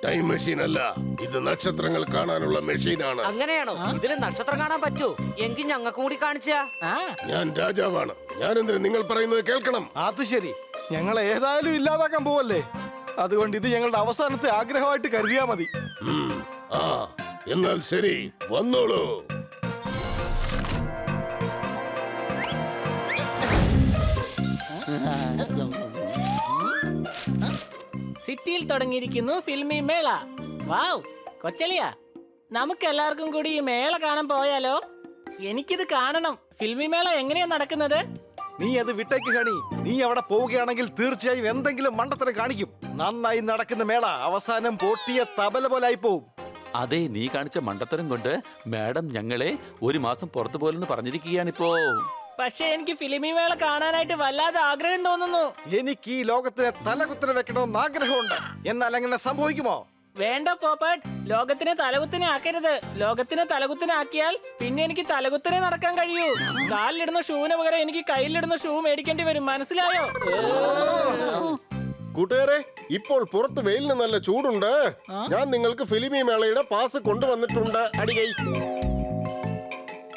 Time machine അല്ല, ഇത് നക്ഷത്രങ്ങൾ കാണാനുള്ള മെഷീനാണ്. അങ്ങനെയാണോ? ഇതിന് നക്ഷത്രം കാണാൻ പറ്റൂ? എങ്കിൽ ഞങ്ങൾക്ക് കൂടി കാണിച്ചാ. ഞാൻ രാജാവാണ്. ഞാൻ എന്തിനു നിങ്ങൾ പറയുന്നത് കേൾക്കണം? അത് ശരി, ഞങ്ങൾ ഏതായാലും ഇല്ലാതാക്കാൻ പോവല്ലേ, അതുകൊണ്ട് ഇത് ഞങ്ങളുടെ അവസാനത്തെ ആഗ്രഹമായിട്ട് കരുതിയാ മതി. ആ എന്നാൽ ശരി, വന്നോളൂ. സിറ്റിയിൽ തുടങ്ങിയിരിക്കുന്നു ഫിൽമി മേള. വാവ് കൊച്ചളിയ, നമുക്ക് എല്ലാവർക്കും കൂടി ഈ മേള കാണാൻ പോയാലോ? എനിക്കിത് കാണണം. ഫിൽമി മേള എങ്ങനെയാ നടക്കുന്നത്? നീ അത് വിട്ടേക്ക് ഹണി. നീ അവിടെ പോവുകയാണെങ്കിൽ തീർച്ചയായും എന്തെങ്കിലും മണ്ടത്തരം കാണിക്കും. നന്നായി നടക്കുന്ന മേള അവസാനം പൊട്ടിയ തബല പോലായി പോവും. അതെ, നീ കാണിച്ച മണ്ടത്തരം കൊണ്ട് മാഡം ഞങ്ങളെ ഒരു മാസം പുറത്തു പോലെന്ന് പറഞ്ഞിരിക്കുകയാണിപ്പോ. പക്ഷെ എനിക്ക് ഫിലിമി മേള കാണാനായിട്ട് വല്ലാതെ ആഗ്രഹം തോന്നുന്നു. എനിക്ക് ഈ ലോകത്തിനെ തലകുത്തനെ വെക്കണമെന്ന് ആഗ്രഹമുണ്ട്. എന്നാൽ അങ്ങനെ സംഭവിക്കുമോ? വേണ്ട പോപ്പട്ട്, ലോകത്തിനെ തലകുത്തിനെ ആക്കരുത്. ലോകത്തിനെ തലകുത്തിനെ ആക്കിയാൽ പിന്നെ എനിക്ക് തലകുത്തിനെ നടക്കാൻ കഴിയൂ. കാലിലിടുന്ന ഷൂവിന് പകരം എനിക്ക് കയ്യിലിടുന്ന ഷൂ മേടിക്കേണ്ടി വരും, മനസ്സിലായോ? കൂട്ടുകാരെ, ഇപ്പോൾ പുറത്ത് വെയിലിന് നല്ല ചൂടുണ്ട്. ഞാൻ നിങ്ങൾക്ക് ഫിലിമി മേളയുടെ പാസ് കൊണ്ടുവന്നിട്ടുണ്ട്. അടികൈ.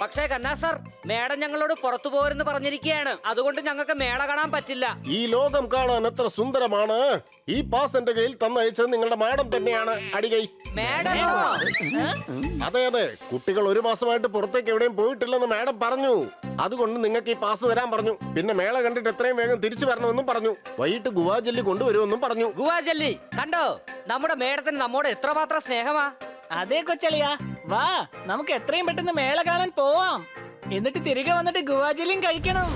പക്ഷേ കന്നാ സർ, മേഡം ഞങ്ങളോട് പുറത്തു പോരെന്ന് പറഞ്ഞിരിക്കുകയാണ്. അതുകൊണ്ട് ഞങ്ങൾക്ക് മേള കാണാൻ പറ്റില്ല. ഈ ലോകം കാണാൻ എത്ര സുന്ദരമാണ്. ഈ പാസ് എന്റെ കയ്യിൽ തന്നയച്ചത് നിങ്ങളുടെ മാഡം തന്നെയാണ്. അടികൈ. മേഡം അതെ അതെ, കുട്ടികൾ ഒരു മാസമായിട്ട് പുറത്തേക്ക് എവിടെയും പോയിട്ടില്ലെന്ന് മാഡം പറഞ്ഞു. അതുകൊണ്ട് നിങ്ങൾക്ക് ഈ പാസ് തരാൻ പറഞ്ഞു. പിന്നെ മേള കണ്ടിട്ട് എത്രയും വേഗം തിരിച്ചു വരണമെന്നും പറഞ്ഞു. വൈകിട്ട് ഗുവാ ജെല്ലി കൊണ്ടുവരുമെന്നും പറഞ്ഞു. ഗുവാ ജെല്ലി കണ്ടോ? നമ്മുടെ മേഡത്തിന് നമ്മോട് എത്രമാത്രം സ്നേഹമാ. അതെ കൊച്ചളിയ, വാ നമുക്ക് എത്രയും പെട്ടെന്ന് മേള കാണാൻ പോവാം. എന്നിട്ട് തിരികെ വന്നിട്ട് ഗുവാജലിയും കഴിക്കണം.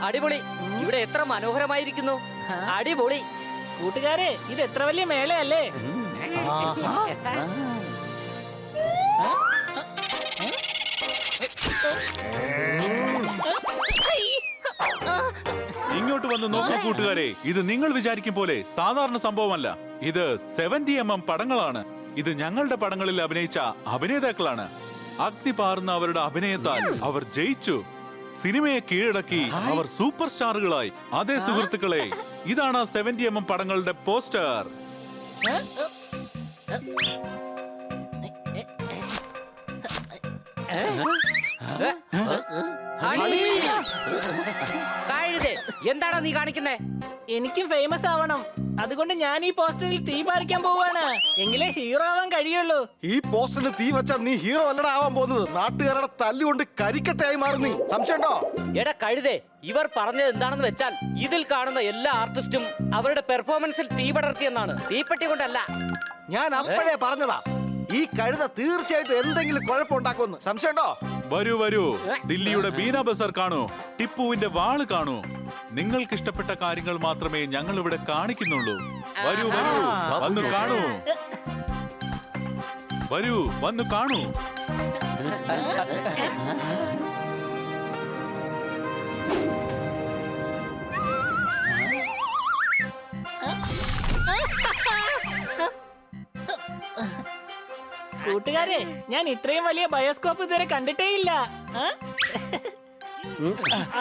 അടിപൊളി. ഇവിടെ എത്ര മനോഹരമായിരിക്കുന്നു. അടിപൊളി. കൂട്ടുകാരെ, ഇത് എത്ര വലിയ മേളയല്ലേ? ഇങ്ങോട്ട് വന്ന് നോക്കൂ കൂട്ടുകാരെ, ഇത് നിങ്ങൾ വിചാരിക്കും പോലെ സാധാരണ സംഭവമല്ല. ഇത് 70mm പടങ്ങളാണ്. ഇത് ഞങ്ങളുടെ പടങ്ങളിൽ അഭിനയിച്ച അഭിനേതാക്കളാണ്. അഗ്നി പാർന്ന അവരുടെ അഭിനയത്താൽ അവർ ജയിച്ചു. സിനിമയെ കീഴടക്കി അവർ സൂപ്പർ സ്റ്റാറുകളായി. അതേ സുഹൃത്തുക്കളെ, ഇതാണ് 70mm പടങ്ങളുടെ പോസ്റ്റർ. എന്താടാ നീ കാണിക്കുന്നേ? എനിക്കും ഫേമസ് ആവണം. അതുകൊണ്ട് ഞാൻ ഈ പോസ്റ്ററിൽ തീ പാറിക്കാൻ പോവാണ്. എങ്കിലേ ഹീറോ ആവാൻ കഴിയുള്ളൂ. ഈ പോസ്റ്ററിന് തീ വെച്ചാൽ നീ ഹീറോ അല്ലടാ ആവാൻ പോകുന്നത്. നാട്ടുകാരുടെ തല്ലുകൊണ്ട് കരിക്കട്ടയായി മാറി. നീ സംശയമുണ്ടോ? എടാ കഴുതേ, ഇവർ പറഞ്ഞത് എന്താണെന്ന് വെച്ചാൽ ഇതിൽ കാണുന്ന എല്ലാ ആർട്ടിസ്റ്റും അവരുടെ പെർഫോമൻസിൽ തീ പടർത്തിയെന്നാണ്, തീപ്പെട്ടി കൊണ്ടല്ല. ഞാൻ അപ്പോഴേ പറഞ്ഞതാ, ഈ കഴുത തീർച്ചയായിട്ടും എന്തെങ്കിലും കുഴപ്പമുണ്ടാക്കുമെന്ന്. സംശയമുണ്ടോ? വരൂ വരൂ, ദില്ലിയുടെ ബീന ബസാർ കാണൂ, ടിപ്പുവിന്റെ വാള് കാണൂ. നിങ്ങൾക്ക് ഇഷ്ടപ്പെട്ട കാര്യങ്ങൾ മാത്രമേ ഞങ്ങൾ ഇവിടെ കാണിക്കുന്നുള്ളൂ. വരൂ വരൂ, വന്നു കാണൂ. വരൂ വന്നു കാണൂ. കൂട്ടുകാരെ, ഞാൻ ഇത്രയും വലിയ ബയോസ്കോപ്പ് ഇതുവരെ കണ്ടിട്ടേ ഇല്ല.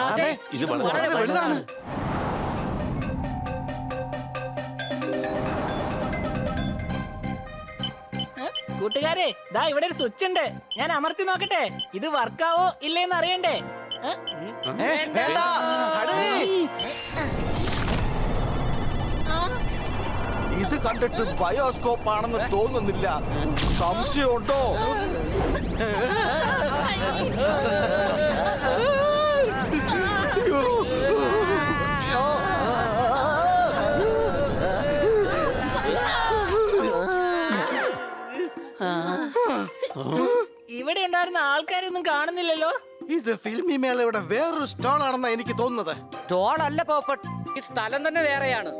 അതെ, ഇത് വളരെ വലുതാണ്. കൂട്ടുകാരെ, ദാ ഇവിടെ ഒരു സ്വിച്ച് ഉണ്ട്. ഞാൻ അമർത്തി നോക്കട്ടെ, ഇത് വർക്കാവോ ഇല്ലേന്ന് അറിയണ്ടേ? ഇത് കണ്ടിട്ട് ബയോസ്കോപ്പ് ആണെന്ന് തോന്നുന്നില്ല. സംശയമുണ്ടോ? ഇവിടെ ഉണ്ടായിരുന്ന ആൾക്കാരൊന്നും കാണുന്നില്ലല്ലോ. ഇത് ഫിൽമി മേളയുടെ വേറൊരു സ്റ്റോൾ ആണെന്നാ എനിക്ക് തോന്നുന്നത്. സ്റ്റോളല്ല പോപ്പട്ട്, ഈ സ്ഥലം തന്നെ വേറെയാണ്.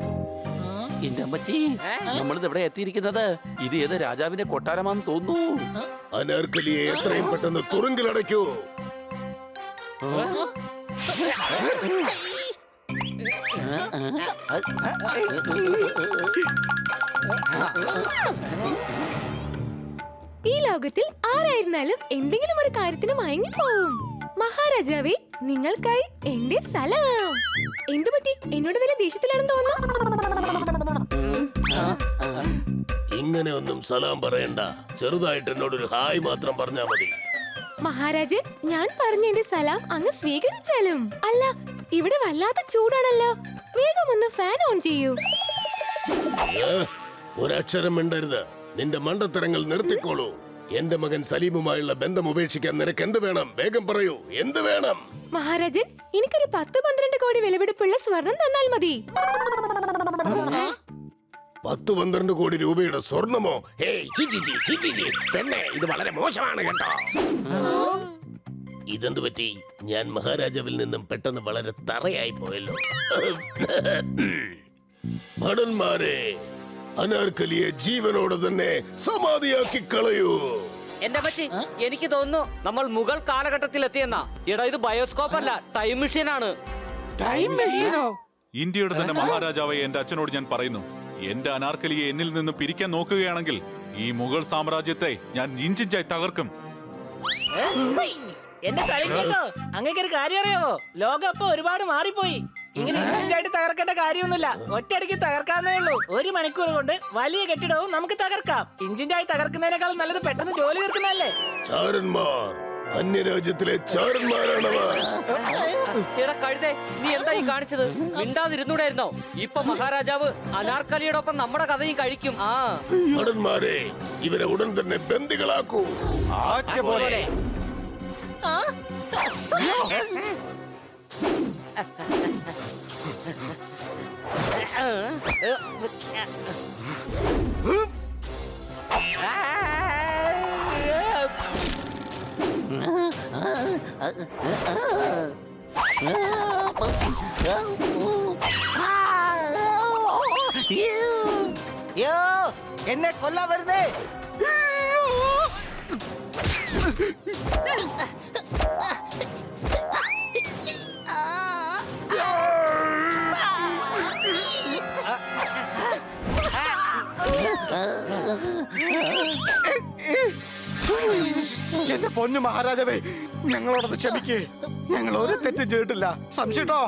എന്റെ അമ്മച്ചി, നമ്മളിത് എവിടെ എത്തിയിരിക്കുന്നത്? ഇത് ഏത് രാജാവിന്റെ കൊട്ടാരമാണെന്ന് തോന്നുന്നു. അനാർക്കലിയെ എത്രയും പെട്ടെന്ന് തുറുങ്കിലടയ്ക്കൂ. ഈ ലോകത്തിൽ ആരായിരുന്നാലും എന്തെങ്കിലും ഒരു കാര്യത്തിന് മയങ്ങിപ്പോവും. മഹാരാജാവേ, നിങ്ങൾക്കായി എന്റെ സ്ഥലം. എന്തു പറ്റി? എന്നോട് വലിയ ദേഷ്യത്തിലാണെന്ന് തോന്നുന്നു. അങ്ങനെ ഒന്നും സലാം പറയണ്ട. ചെറുതായിട്ട് എന്നോടൊരു ഹായ് മാത്രം പറഞ്ഞാ മതി. മഹാരാജൻ, ഞാൻ പറഞ്ഞതിന്റെ സലാം അങ്ങ് സ്വീകരിച്ചാലും. അല്ല, ഇവിടെ വല്ലാത്ത ചൂടാണല്ലോ. വേഗം ഒന്ന് ഫാൻ ഓൺ ചെയ്യൂ. ഒരക്ഷരം മിണ്ടരുത്. നിന്റെ മണ്ടത്തരങ്ങൾ നിർത്തിക്കോളൂ. എന്റെ മകൻ സലീമുമായുള്ള ബന്ധം ഉപേക്ഷിക്കാൻ നിനക്ക് എന്ത് വേണം? വേഗം പറയൂ, എന്ത് വേണം? മഹാരാജൻ, എനിക്കൊരു 10-12 കോടി വിലപിടിപ്പുള്ള സ്വർണം തന്നാൽ മതി. 10-12 കോടി രൂപയുടെ സ്വർണമോ? പെണ്ണെ, ഇത് വളരെ മോശമാണ് കേട്ടോ. ഇതെന്ത് പറ്റി? ഞാൻ മഹാരാജാവിൽ നിന്നും പെട്ടെന്ന് വളരെ തറയായി പോയല്ലോ. ഭടന്മാരെ, അനാർക്കലിയെ ജീവനോടെ തന്നെ സമാധിയാക്കി കളയൂ. എന്റെ അമ്മച്ചി, എനിക്ക് തോന്നുന്നു നമ്മൾ മുഗൾ കാലഘട്ടത്തിൽ എത്തിയെന്നാ. എടാ, ഇത് ബയോസ്കോപ്പ് അല്ല, ടൈം മെഷീൻ ആണ്. ഇന്ത്യയുടെ തന്നെ മഹാരാജാവായ എന്റെ അച്ഛനോട് ഞാൻ പറയുന്നു, എന്റെ അനാർക്കലിയെ എന്നിൽ നിന്ന് പിരിക്കാൻ നോക്കുകയാണെങ്കിൽ ഈ മുഗൾ സാമ്രാജ്യത്തെ ഞാൻ ഇഞ്ചിഞ്ചായി തകർക്കും. എന്റെ സ്ഥലം കേട്ടോ, അങ്ങേക്കൊരു കാര്യം അറിയാവോ? ലോകം ഇപ്പൊ ഒരുപാട് മാറിപ്പോയി. ഇങ്ങനെ ഇഞ്ചായിട്ട് തകർക്കേണ്ട കാര്യമൊന്നുമില്ല. ഒറ്റയടിക്ക് തകർക്കാന്നേ ഉള്ളൂ. 1 മണിക്കൂർ കൊണ്ട് വലിയ കെട്ടിടവും നമുക്ക് തകർക്കാം. ഇഞ്ചിഞ്ചായി തകർക്കുന്നതിനേക്കാൾ നല്ലത് പെട്ടെന്ന് ജോലി തീർക്കുന്നതല്ലേ? ചാരന്മാർ, അന്യരാജ്യത്തിലെ ചാരന്മാരാണവർ. എടാ കഴുതേ, നീ എന്താ ഈ കാണിച്ചത്? മിണ്ടാതിരുന്നൂടായിരുന്നോ? ഇപ്പൊ മഹാരാജാവ് അനാർക്കലിയുടെ ഒപ്പം നമ്മുടെ കഥയും കഴിക്കും. ഭടന്മാരെ, ഇവരെ ഉടൻ തന്നെ ബന്ദികളാക്കൂ. ആ? എന്നെ കൊല്ലാ വരുന്നേ. എന്റെ പൊന്നു മഹാരാജാവേ, ഞങ്ങളോടൊന്ന് ക്ഷമിക്കേ. ഞങ്ങൾ ഒരു തെറ്റും ചെയ്തിട്ടില്ല. സംശയട്ടോ?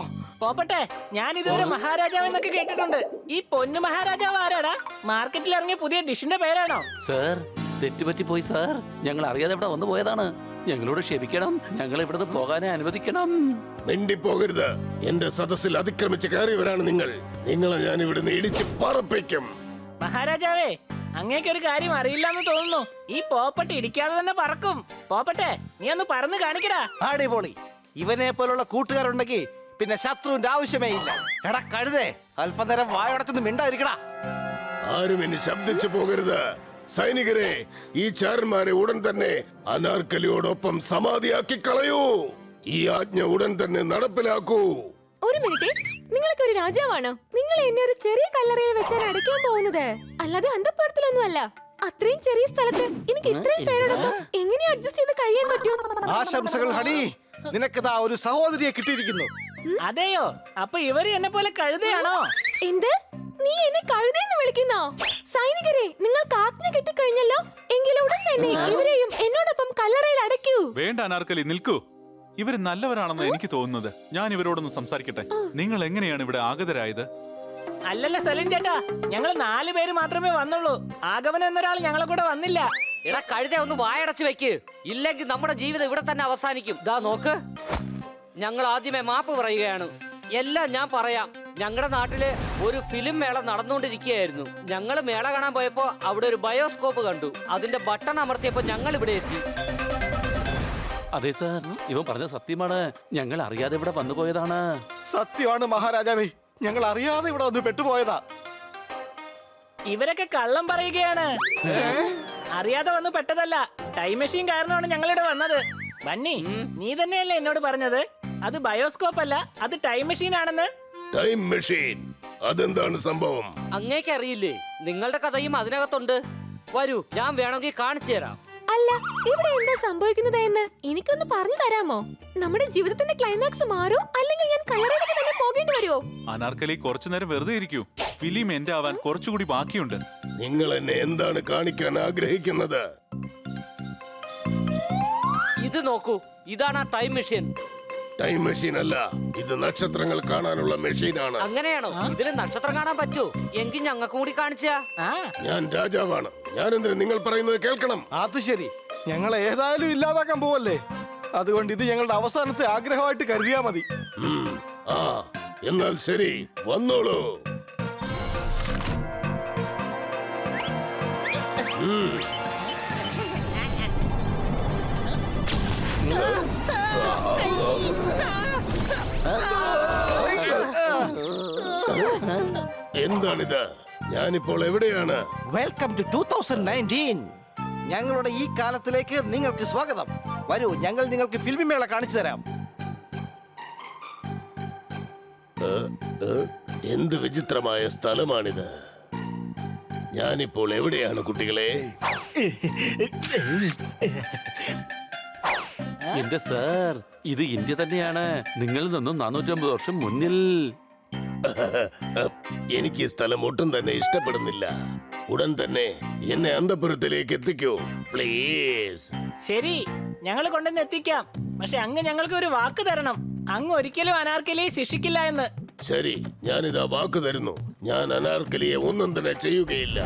പോപ്പട്ടെ, ഞാൻ ഇതുവരെ മഹാരാജാവ് എന്നൊക്കെ കേട്ടിട്ടുണ്ട്. ഈ പൊന്നു മഹാരാജാവ് ആരാടാ? മാർക്കറ്റിൽ ഇറങ്ങിയ പുതിയ ഡിഷിന്റെ പേരാണോ? സാർ, തെറ്റുപറ്റിപ്പോയി സാർ. ഞങ്ങൾ അറിയാതെ ഇവിടെ വന്നു പോയതാണ്. ഞങ്ങളോട് ക്ഷമിക്കണം. ഞങ്ങൾ ഇവിടുന്ന് പോകാനേ അനുവദിക്കണം. മിണ്ടിപ്പോകരുത്. എന്റെ സദസ്സിൽ അതിക്രമിച്ച് കയറിയവരാണ് നിങ്ങൾ. നിങ്ങളെ ഞാൻ ഇവിടുന്ന് ഇടിച്ച് പറപ്പിക്കും. മഹാരാജാവേ, അങ്ങേക്കൊരു കാര്യം അറിയില്ലെന്ന് തോന്നുന്നു. ഈ പോപ്പട്ട് ഇടിക്കാതെ തന്നെ പറക്കും. പോപ്പട്ടെ, നീ ഒന്ന് പറന്ന് കാണിക്കടാ. അടിപൊളി. ഇവനെ പോലുള്ള കൂട്ടുകാരുണ്ടെങ്കിൽ പിന്നെ ശത്രുവിന്റെ ആവശ്യമേ ഇല്ല. എടാ കഴുതേ, അല്പനേരം വായടത്തുനിന്ന് മിണ്ടായിരിക്കടാ. ആരും ഇനി ശബ്ദിച്ചു പോകരുത്. സൈനികരെ, ഈ ചാരന്മാരെ ഉടൻ തന്നെ അനാർക്കലിയോടൊപ്പം സമാധിയാക്കി കളയൂ. ഈ ആജ്ഞ ഉടൻ തന്നെ നടപ്പിലാക്കൂ. ഒരു മിനിറ്റ്, നിങ്ങളൊക്കെ ഒരു രാജാവാണോ? നിങ്ങൾ എന്നെ ഒരു ചെറിയ കല്ലറയിൽ വെച്ചാണ് അടയ്ക്കാൻ പോകുന്നത്, അല്ലാതെ അന്തഃപുരത്തിലൊന്നും അല്ല. അത്രയും ചെറിയ സ്ഥലത്ത് എനിക്ക് ഇത്രയും പേരോടൊപ്പം എങ്ങനെ അഡ്ജസ്റ്റ് ചെയ്ത് കഴിയാൻ പറ്റും? ആശംസകൾ ഹണി, നിനക്കിതാ ഒരു സഹോദരിയെ കിട്ടിയിരിക്കുന്നു. അതെയോ? അപ്പൊ ഇവര് എന്നെ പോലെ കഴുതയാണോ? എന്ത്? നീ എന്നെ കഴുതയെന്ന് വിളിക്കുന്നോ? സൈനികരെ, നിങ്ങൾക്ക് ആജ്ഞ കിട്ടിക്കഴിഞ്ഞല്ലോ. എങ്കിലും ഉടൻ തന്നെ ഇവരെയും എന്നോടൊപ്പം കല്ലറയിൽ അടയ്ക്കൂ. വേണ്ട അനാർക്കലി, നിൽക്കൂ. ഇവര് നല്ലവരാണെന്ന് എനിക്ക് തോന്നുന്നത്. ഞാൻ ഇവരോടൊന്ന് സംസാരിക്കട്ടെ. നിങ്ങൾ എങ്ങനെയാണ് ഇവിടെ ആഗതരായത്? അല്ലല്ല സലീം ചേട്ടാ, ഞങ്ങൾ 4 പേര് മാത്രമേ വന്നുള്ളൂ. ആഗമൻ എന്നൊരാൾ ഞങ്ങളെ കൂടെ വന്നില്ല. എടാ കഴുത, ഒന്ന് വായടച്ചു വെക്ക്. ഇല്ലെങ്കിൽ നമ്മുടെ ജീവിതം ഇവിടെ തന്നെ അവസാനിക്കും. ദാ നോക്ക്, ഞങ്ങൾ ആദ്യമേ മാപ്പ് പറയുകയാണ്. എല്ലാം ഞാൻ പറയാം. ഞങ്ങളുടെ നാട്ടില് ഒരു ഫിലിം മേള നടന്നുകൊണ്ടിരിക്കുകയായിരുന്നു. ഞങ്ങൾ മേള കാണാൻ പോയപ്പോ അവിടെ ഒരു ബയോസ്കോപ്പ് കണ്ടു. അതിന്റെ ബട്ടൺ അമർത്തിയപ്പോ ഞങ്ങൾ ഇവിടെ എത്തി. അതെ സാർ, ഇവൻ പറഞ്ഞ സത്യമാണ്. ഞങ്ങൾ അറിയാതെ ഇവിടെ വന്നു പോയതാണ്. സത്യമാണ് മഹാരാജാവേ, ഞങ്ങൾ അറിയാതെ ഇവിടെ വന്ന് പെട്ടുപോയതാ. ഇവരൊക്കെ കള്ളം പറയുകയാണ്. അറിയാതെ വന്ന് പെട്ടതല്ല. ടൈം മെഷീൻ കാരണമാണ് ഞങ്ങളിവിടെ വന്നത്. ബണ്ണി, നീ തന്നെയല്ലേ എന്നോട് പറഞ്ഞത് അത് ബയോസ്കോപ്പ് അല്ല, അത് ടൈം മെഷീൻ ആണെന്ന്? ടൈം മെഷീൻ, അതെന്താണ് സംഭവം? അങ്ങേക്ക് അറിയില്ലേ? നിങ്ങളുടെ കഥയും അതിനകത്തുണ്ട്. വരൂ, ഞാൻ വേണമെങ്കിൽ കാണിച്ചു തരാം. അല്ല, ഇവിടെ എന്താ സംഭവിക്കുന്നത് എന്ന് എനിക്കൊന്ന് പറഞ്ഞു തരാമോ? നമ്മുടെ ജീവിതത്തിന്റെ ക്ലൈമാക്സ് മാറൂ, അല്ലെങ്കിൽ ഞാൻ കല്ലറയിലേക്ക് തന്നെ പോകേണ്ടി വരുമോ? അനാർക്കലി, കുറച്ചു നേരം വെറുതെ ഇരിക്കൂ. ഫിലിം എന്റെ ആവാൻ കുറച്ചുകൂടി ബാക്കിയുണ്ട്. നിങ്ങൾ എന്നെ എന്താണ് കാണിക്കാൻ ആഗ്രഹിക്കുന്നത്? ഇത് നോക്കൂ, ഇതാണ് ആ ടൈം മെഷീൻ. ടൈം മെഷീൻ അല്ല, ഇത് നക്ഷത്രങ്ങൾ കാണാനുള്ള മെഷീനാണ്. അങ്ങനെയാണോ? ഇതിന് നക്ഷത്രം കാണാൻ പറ്റൂ? എങ്കിൽ ഞങ്ങൾക്ക് കൂടി കാണിച്ചാ. ആ ഞാൻ രാജാവാണ്. ഞാൻ എന്തിനു നിങ്ങൾ പറയുന്നത് കേൾക്കണം? അത് ശരി, ഞങ്ങൾ ഏതായാലും ഇല്ലാതാക്കാൻ പോവല്ലേ, അതുകൊണ്ട് ഇത് ഞങ്ങളുടെ അവസാനത്തെ ആഗ്രഹമായിട്ട് കരുതിയാ മതി. ആ എന്നാൽ ശരി, വന്നോളൂ. എന്താണിത്? ഞാനിപ്പോൾ എവിടെയാണ്? Welcome to 2019. ഞങ്ങളുടെ ഈ കാലത്തിലേക്ക് നിങ്ങൾക്ക് സ്വാഗതം. വരൂ, ഞങ്ങൾ നിങ്ങൾക്ക് ഫിലിം മേള കാണിച്ചു തരാം. എന്ത് വിചിത്രമായ സ്ഥലമാണിത്. ഞാനിപ്പോൾ എവിടെയാണ് കുട്ടികളെ? എന്റെ സാർ, ഇത് ഇന്ത്യ തന്നെയാണ്. നിങ്ങളിൽ നിന്നും 450 വർഷം മുന്നിൽ. എനിക്ക് ഈ സ്ഥലം ഒട്ടും തന്നെ ഇഷ്ടപ്പെടുന്നില്ല. ഉടൻ തന്നെ എന്നെ അന്തപുരത്തിലേക്ക് എത്തിക്കൂ പ്ലീസ്. ശരി, ഞങ്ങൾ കൊണ്ടുവന്ന് എത്തിക്കാം. പക്ഷെ അങ്ങ് ഞങ്ങൾക്ക് ഒരു വാക്ക് തരണം. അങ്ങ് ഒരിക്കലും അനാർക്കലിയെ ശിക്ഷിക്കില്ല എന്ന്. ശരി, ഞാനിതാ വാക്ക് തരുന്നു. ഞാൻ അനാർക്കലിയെ ഒന്നും തന്നെ ചെയ്യുകയില്ല.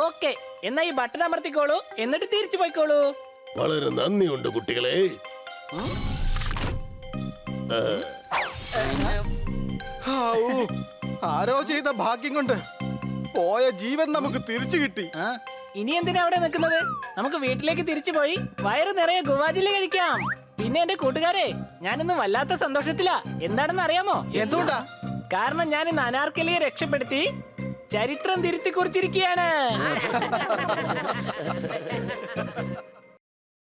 ഓക്കെ, എന്നാ ഈ ബട്ടൺ അമർത്തിക്കോളൂ, എന്നിട്ട് തിരിച്ചു പോയിക്കോളൂ. വളരെ നന്ദിയുണ്ട് കുട്ടികളെ. ഹാവൂ, ആരോ ചെയ്ത ഭാഗ്യം കൊണ്ട് പോയ ജീവൻ നമുക്ക് തിരിച്ചു കിട്ടി. ആ, ഇനി എന്തിനാ അവിടെ നിൽക്കുന്നത്? നമുക്ക് വീട്ടിലേക്ക് തിരിച്ചു പോയി വയറ് നിറയെ ഗുവാജില് കഴിക്കാം. പിന്നെ എന്റെ കൂട്ടുകാരെ, ഞാനിന്ന് വല്ലാത്ത സന്തോഷത്തിലാ. എന്താണെന്ന് അറിയാമോ? എന്തുകൊണ്ടാ? കാരണം ഞാൻ ഇന്ന് അനാർക്കലിയെ രക്ഷപ്പെടുത്തി ചരിത്രം തിരുത്തി കുറിച്ചിരിക്കുകയാണ്.